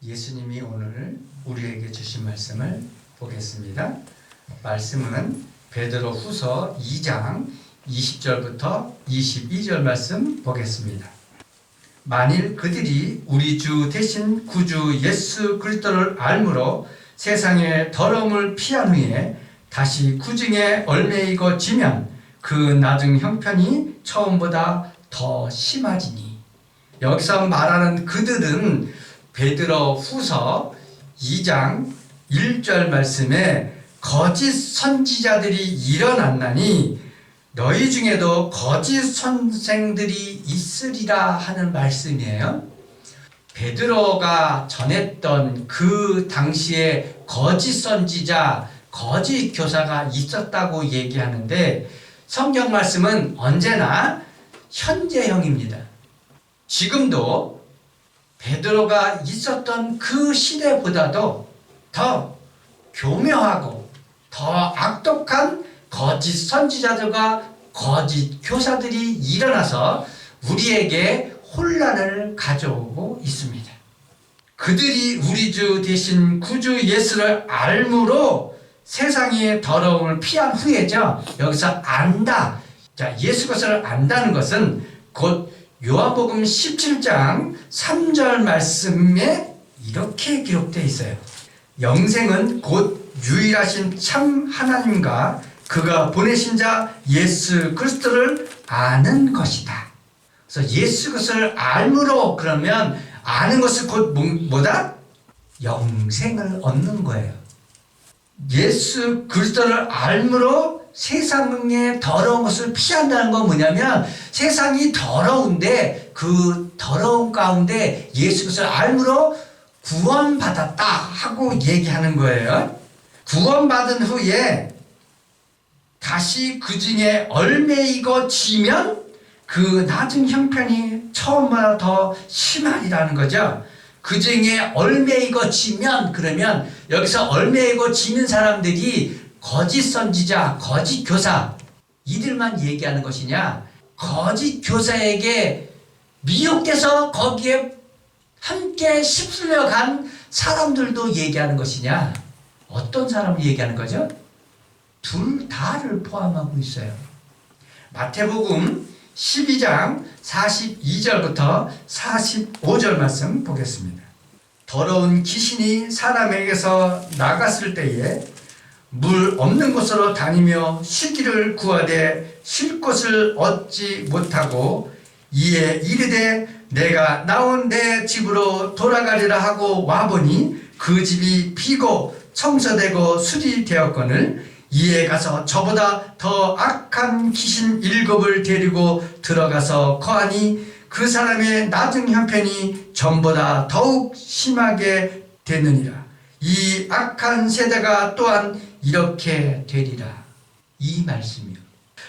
예수님이 오늘 우리에게 주신 말씀을 보겠습니다. 말씀은 베드로 후서 2장 20절부터 22절 말씀 보겠습니다. 만일 그들이 우리 주 대신 구주 예수 그리스도를 알므로 세상의 더러움을 피한 후에 다시 구중에 얽매이고 지면 그 나중 형편이 처음보다 더 심하지니. 여기서 말하는 그들은 베드로 후서 2장 1절 말씀에 거짓 선지자들이 일어났나니 너희 중에도 거짓 선생들이 있으리라 하는 말씀이에요. 베드로가 전했던 그 당시에 거짓 선지자, 거짓 교사가 있었다고 얘기하는데 성경 말씀은 언제나 현재형입니다. 지금도 베드로가 있었던 그 시대보다도 더 교묘하고 더 악독한 거짓 선지자들과 거짓 교사들이 일어나서 우리에게 혼란을 가져오고 있습니다. 그들이 우리 주 대신 구주 예수를 알므로 세상의 더러움을 피한 후에죠. 여기서 안다. 자, 예수 것을 안다는 것은 곧 요한복음 17장 3절 말씀에 이렇게 기록되어 있어요. 영생은 곧 유일하신 참 하나님과 그가 보내신 자 예수 그리스도를 아는 것이다. 그래서 예수 것을 알므로 그러면 아는 것은 곧 뭐다? 영생을 얻는 거예요. 예수 그리스도를 알므로 세상의 더러운 것을 피한다는 건 뭐냐면 세상이 더러운데 그 더러운 가운데 예수 그리스도를 알므로 구원받았다 하고 얘기하는 거예요. 구원받은 후에 다시 그 중에 얽매이고 지면 그 나중 형편이 처음보다 더 심하리라는 거죠. 그 중에 얽매이고 지면 그러면 여기서 얽매이고 지는 사람들이 거짓 선지자, 거짓 교사 이들만 얘기하는 것이냐, 거짓 교사에게 미혹돼서 거기에 함께 휩쓸려 간 사람들도 얘기하는 것이냐, 어떤 사람을 얘기하는 거죠? 둘 다를 포함하고 있어요. 마태복음 12장 42절부터 45절 말씀 보겠습니다. 더러운 귀신이 사람에게서 나갔을 때에 물 없는 곳으로 다니며 쉬기를 구하되 쉴 곳을 얻지 못하고 이에 이르되 내가 나온 내 집으로 돌아가리라 하고 와보니 그 집이 비고 청소되고 수리되었거늘 이에 가서 저보다 더 악한 귀신 7을 데리고 들어가서 거하니 그 사람의 나중 형편이 전보다 더욱 심하게 되느니라. 이 악한 세대가 또한 이렇게 되리라. 이 말씀이요.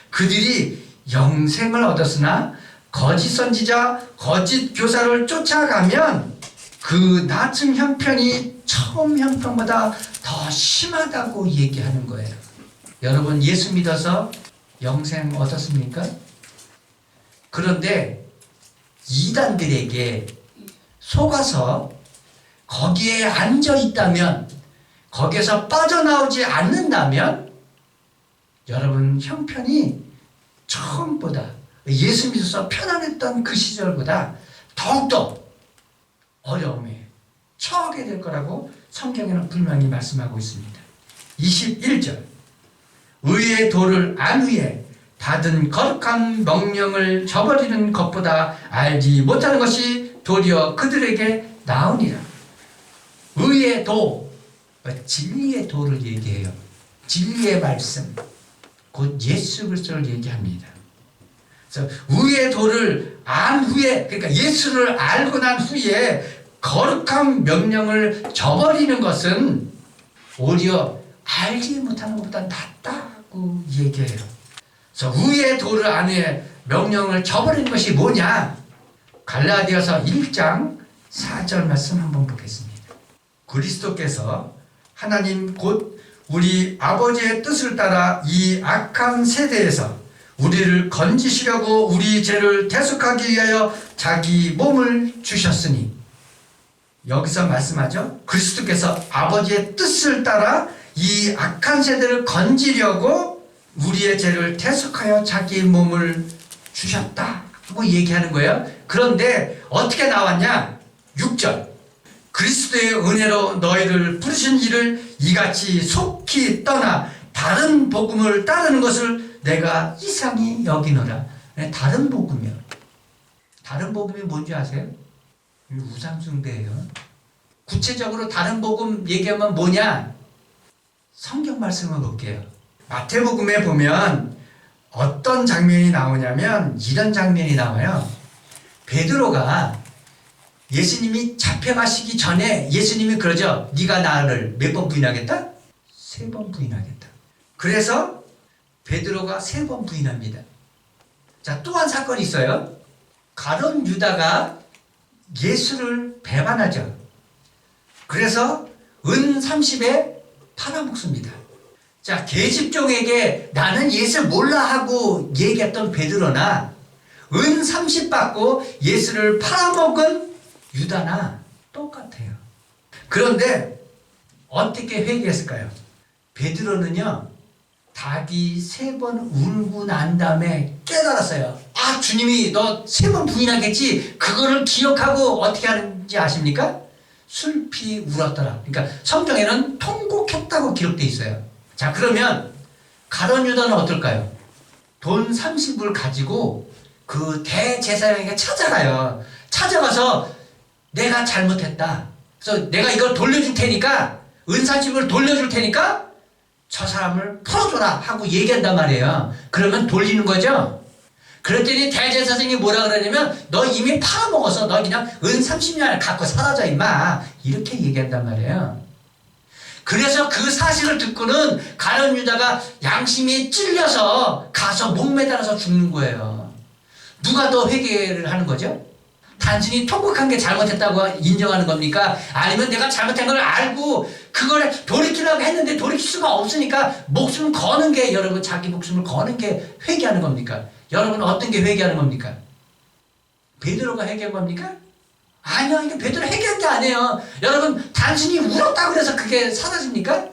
그들이 영생을 얻었으나 거짓 선지자, 거짓 교사를 쫓아가면 그 나중 형편이 처음 형편보다 더 심하다고 얘기하는 거예요. 여러분 예수 믿어서 영생 얻었습니까? 그런데 이단들에게 속아서 거기에 앉아 있다면, 거기에서 빠져나오지 않는다면 여러분 형편이 처음보다 예수 믿어서 편안했던 그 시절보다 더욱더 어려움에 처하게 될 거라고 성경에는 분명히 말씀하고 있습니다. 21절 의의 도를 안 후에 받은 거룩한 명령을 저버리는 것보다 알지 못하는 것이 도리어 그들에게 나으니라. 의의 도, 진리의 도를 얘기해요. 진리의 말씀, 곧 예수 그리스도를 얘기합니다. 그래서 의의 도를 안 후에, 그러니까 예수를 알고 난 후에 거룩한 명령을 저버리는 것은 오히려 알지 못하는 것보다 낫다고 얘기해요. 그래서 의의 도를 안 후에 명령을 저버리는 것이 뭐냐? 갈라디아서 1장 4절 말씀 한번 보겠습니다. 그리스도께서 하나님 곧 우리 아버지의 뜻을 따라 이 악한 세대에서 우리를 건지시려고 우리 죄를 대속하기 위하여 자기 몸을 주셨으니 여기서 말씀하죠. 그리스도께서 아버지의 뜻을 따라 이 악한 세대를 건지려고 우리의 죄를 대속하여 자기 몸을 주셨다 하고 얘기하는 거예요. 그런데 어떻게 나왔냐? 6절 그리스도의 은혜로 너희를 부르신 이를 이같이 속히 떠나 다른 복음을 따르는 것을 내가 이상히 여기노라. 다른 복음이요. 다른 복음이 뭔지 아세요? 우상숭배예요. 구체적으로 다른 복음 얘기하면 뭐냐? 성경 말씀을 볼게요. 마태복음에 보면 어떤 장면이 나오냐면 이런 장면이 나와요. 베드로가 예수님이 잡혀가시기 전에 예수님이 그러죠. 네가 나를 몇 번 부인하겠다? 3번 부인하겠다. 그래서 베드로가 3번 부인합니다. 자, 또 한 사건이 있어요. 가룟 유다가 예수를 배반하죠. 그래서 은 30에 팔아먹습니다. 자, 계집종에게 나는 예수 몰라 하고 얘기했던 베드로나 은 30 받고 예수를 팔아먹은 유다나 똑같아요. 그런데 어떻게 회개했을까요? 베드로는요, 닭이 3번 울고 난 다음에 깨달았어요. 아, 주님이 너 3번 부인하겠지? 그거를 기억하고 어떻게 하는지 아십니까? 슬피 울었더라. 그러니까 성경에는 통곡했다고 기록되어 있어요. 자, 그러면 가룟 유다는 어떨까요? 돈 30을 가지고 그 대제사장에게 찾아가요. 찾아가서 내가 잘못했다. 그래서 내가 이걸 돌려줄 테니까, 은사집을 돌려줄 테니까 저 사람을 풀어줘라 하고 얘기한단 말이에요. 그러면 돌리는 거죠. 그랬더니 대제사장이 뭐라 그러냐면 너 이미 팔아먹어서 너 그냥 은 30년 갖고 사라져 임마, 이렇게 얘기한단 말이에요. 그래서 그 사실을 듣고는 가룟 유다가 양심이 찔려서 가서 목매달아서 죽는 거예요. 누가 더 회개를 하는 거죠? 단순히 통곡한 게 잘못했다고 인정하는 겁니까? 아니면 내가 잘못한 걸 알고 그걸 돌이키려고 했는데 돌이킬 수가 없으니까 목숨을 거는 게, 여러분, 자기 목숨을 거는 게 회개하는 겁니까? 여러분, 어떤 게 회개하는 겁니까? 베드로가 회개한 겁니까? 아니요, 이게 베드로 회개한 게 아니에요. 여러분, 단순히 울었다고 해서 그게 사라집니까?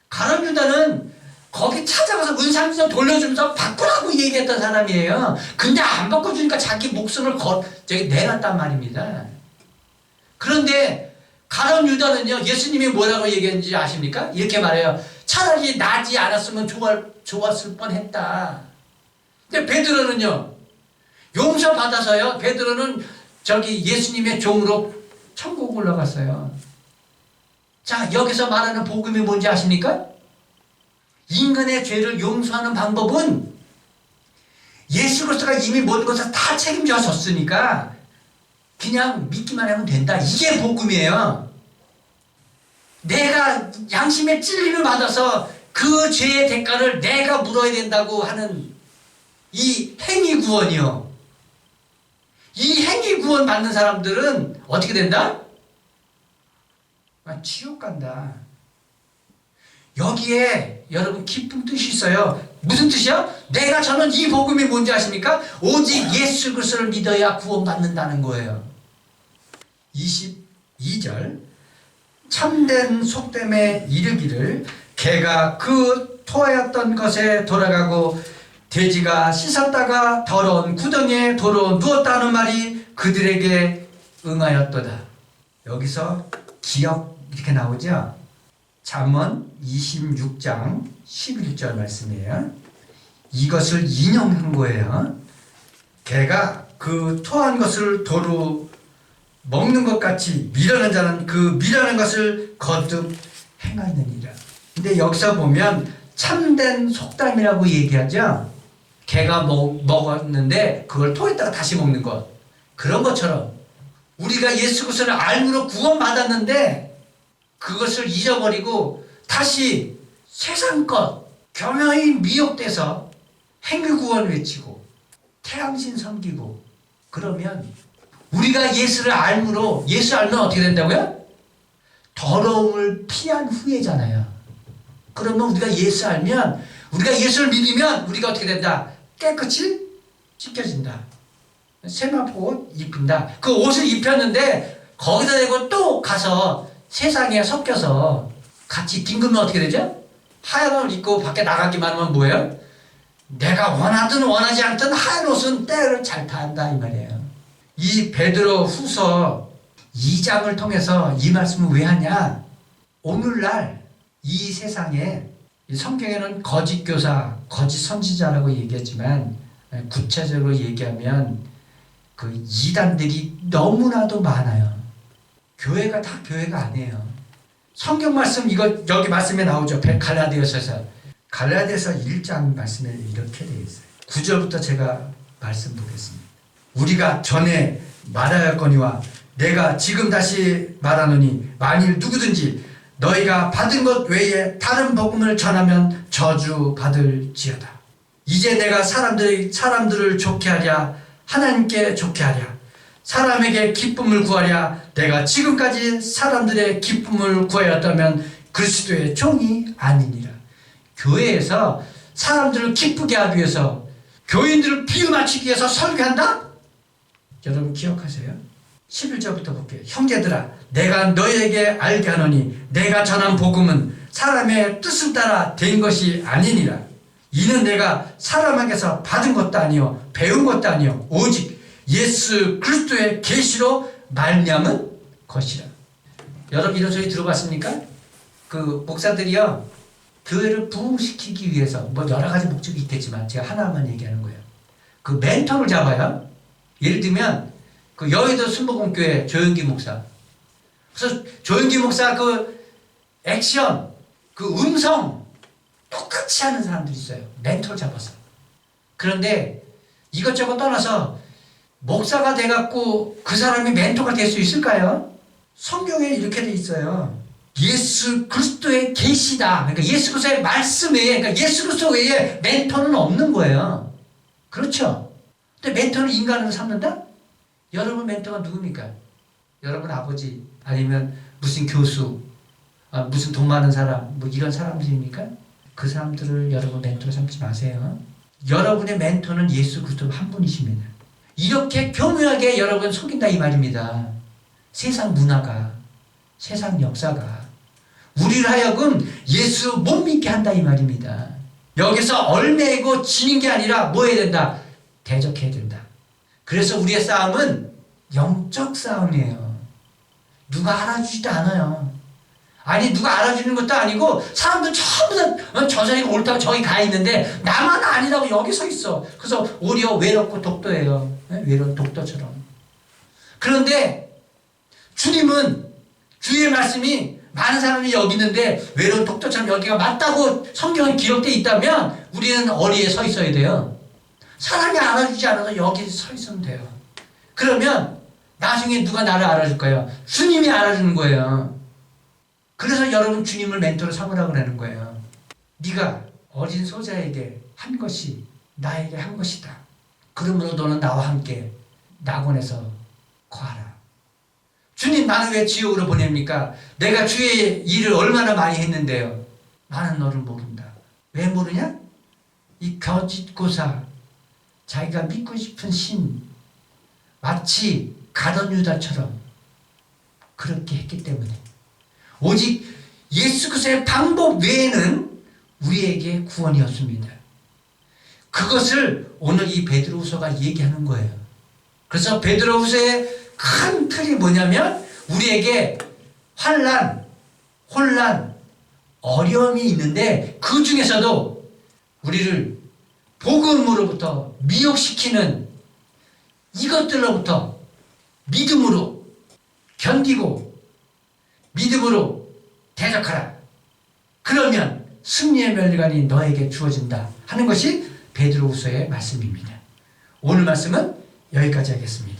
가룟 유다는 거기 찾아가서 은상지서 돌려주면서 바꾸라고 얘기했던 사람이에요. 근데 안 바꿔주니까 자기 목숨을 내놨단 말입니다. 그런데 가룟 유다는요, 예수님이 뭐라고 얘기했는지 아십니까? 이렇게 말해요. 차라리 나지 않았으면 좋았을 뻔했다. 근데 베드로는요, 용서받아서요, 베드로는 예수님의 종으로 천국 올라갔어요. 자, 여기서 말하는 복음이 뭔지 아십니까? 인간의 죄를 용서하는 방법은 예수 그리스도가 이미 모든 것을 다 책임져 줬으니까 그냥 믿기만 하면 된다. 이게 복음이에요. 내가 양심의 찔림을 받아서 그 죄의 대가를 내가 물어야 된다고 하는 이 행위 구원이요. 이 행위 구원 받는 사람들은 어떻게 된다? 지옥 간다. 여기에 여러분 깊은 뜻이 있어요. 무슨 뜻이야? 저는 이 복음이 뭔지 아십니까? 오직 예수 그리스도를 믿어야 구원받는다는 거예요. 22절 참된 속됨에 이르기를 개가 그 토하였던 것에 돌아가고 돼지가 씻었다가 더러운 구덩이에 도로 누웠다 하는 말이 그들에게 응하였도다. 여기서 기억 이렇게 나오죠? 잠언 26장 11절 말씀이에요. 이것을 인용한 거예요. 개가 그 토한 것을 도로 먹는 것 같이 미라는 자는 그 미라는 것을 거듭 행하느니라. 근데 여기서 보면 참된 속담이라고 얘기하죠. 개가 먹었는데 그걸 토했다가 다시 먹는 것. 그런 것처럼 우리가 예수 그리스도를 알므로 구원받았는데 그것을 잊어버리고 다시 세상 것 교묘히 미혹돼서 행위구원 외치고 태양신 섬기고 그러면 우리가 예수를 알므로, 예수 알면 어떻게 된다고요? 더러움을 피한 후에잖아요. 그러면 우리가 예수 알면, 우리가 예수를 믿으면 우리가 어떻게 된다? 깨끗이 씻겨진다. 세마포 옷 입힌다. 그 옷을 입혔는데 거기다 대고 또 가서 세상에 섞여서 같이 뒹구면 어떻게 되죠? 하얀 옷을 입고 밖에 나가기만 하면 뭐예요? 내가 원하든 원하지 않든 하얀 옷은 때를 잘 타한다 이 말이에요. 이 베드로 후서 2장을 통해서 이 말씀을 왜 하냐? 오늘날 이 세상에 성경에는 거짓 교사, 거짓 선지자라고 얘기했지만 구체적으로 얘기하면 그 이단들이 너무나도 많아요. 교회가 다 교회가 아니에요. 성경 말씀 이거 여기 말씀에 나오죠. 갈라디아서에서 1장 말씀에 이렇게 되어 있어요. 9절부터 제가 말씀 보겠습니다. 우리가 전에 말하였거니와 내가 지금 다시 말하노니 만일 누구든지 너희가 받은 것 외에 다른 복음을 전하면 저주 받을지어다. 이제 내가 사람들을 좋게 하랴 하나님께 좋게 하랴 사람에게 기쁨을 구하랴 내가 지금까지 사람들의 기쁨을 구하였다면 그리스도의 종이 아니니라. 교회에서 사람들을 기쁘게 하기 위해서 교인들을 비유 맞추기 위해서 설교한다? 여러분 기억하세요? 11절부터 볼게요. 형제들아 내가 너희에게 알게 하노니 내가 전한 복음은 사람의 뜻을 따라 된 것이 아니니라. 이는 내가 사람에게서 받은 것도 아니요 배운 것도 아니요 오직 예수 그리스도의 계시로 말미암은 것이라. 여러분 이런 소리 들어봤습니까? 그 목사들이요 교회를 부흥시키기 위해서 뭐 여러 가지 목적이 있겠지만 제가 하나만 얘기하는 거예요. 그 멘토를 잡아요. 예를 들면 그 여의도 순복음교회 조영기 목사. 그래서 조영기 목사 그 액션, 그 음성 똑같이 하는 사람들이 있어요. 멘토를 잡아서. 그런데 이것저것 떠나서 목사가 돼갖고 그 사람이 멘토가 될 수 있을까요? 성경에 이렇게 돼 있어요. 예수 그리스도의 계시다. 그러니까 예수 그리스도의 말씀 외에, 그러니까 예수 그리스도 외에 멘토는 없는 거예요. 그렇죠? 근데 멘토는 인간으로 삼는다? 여러분 멘토가 누굽니까? 여러분 아버지 아니면 무슨 교수 무슨 돈 많은 사람 뭐 이런 사람들입니까? 그 사람들을 여러분 멘토로 삼지 마세요. 여러분의 멘토는 예수 그리스도 한 분이십니다. 이렇게 교묘하게 여러분 속인다 이 말입니다. 세상 문화가 세상 역사가 우리를 하여금 예수 못 믿게 한다 이 말입니다. 여기서 얼매고 지는 게 아니라 뭐 해야 된다? 대적해야 된다. 그래서 우리의 싸움은 영적 싸움이에요. 누가 알아주지도 않아요. 아니 누가 알아주는 것도 아니고 사람들 전부 다 저자리가 옳다고 저기 가 있는데 나만 아니라고 여기 서 있어. 그래서 오히려 외롭고 독도예요. 외로운 독도처럼. 그런데 주님은 주의 말씀이 많은 사람이 여기 있는데 외로운 독도처럼 여기가 맞다고 성경에 기록되어 있다면 우리는 어디에 서 있어야 돼요? 사람이 알아주지 않아도 여기 서 있으면 돼요. 그러면 나중에 누가 나를 알아줄까요? 주님이 알아주는 거예요. 그래서 여러분 주님을 멘토로 삼으라고 하는 거예요. 네가 어린 소자에게 한 것이 나에게 한 것이다. 그러므로 너는 나와 함께 낙원에서 거하라. 주님 나는 왜 지옥으로 보냅니까? 내가 주의 일을 얼마나 많이 했는데요. 나는 너를 모른다. 왜 모르냐? 이 거짓고사 자기가 믿고 싶은 신 마치 가룟 유다처럼 그렇게 했기 때문에 오직 예수 그리스도의 방법 외에는 우리에게 구원이 없습니다. 그것을 오늘 이 베드로후서가 얘기하는 거예요. 그래서 베드로후서의 큰 틀이 뭐냐면 우리에게 환난, 혼란, 어려움이 있는데 그 중에서도 우리를 복음으로부터 미혹시키는 이것들로부터 믿음으로 견디고 믿음으로 대적하라. 그러면 승리의 멸관이 너에게 주어진다 하는 것이 베드로후서의 말씀입니다. 오늘 말씀은 여기까지 하겠습니다.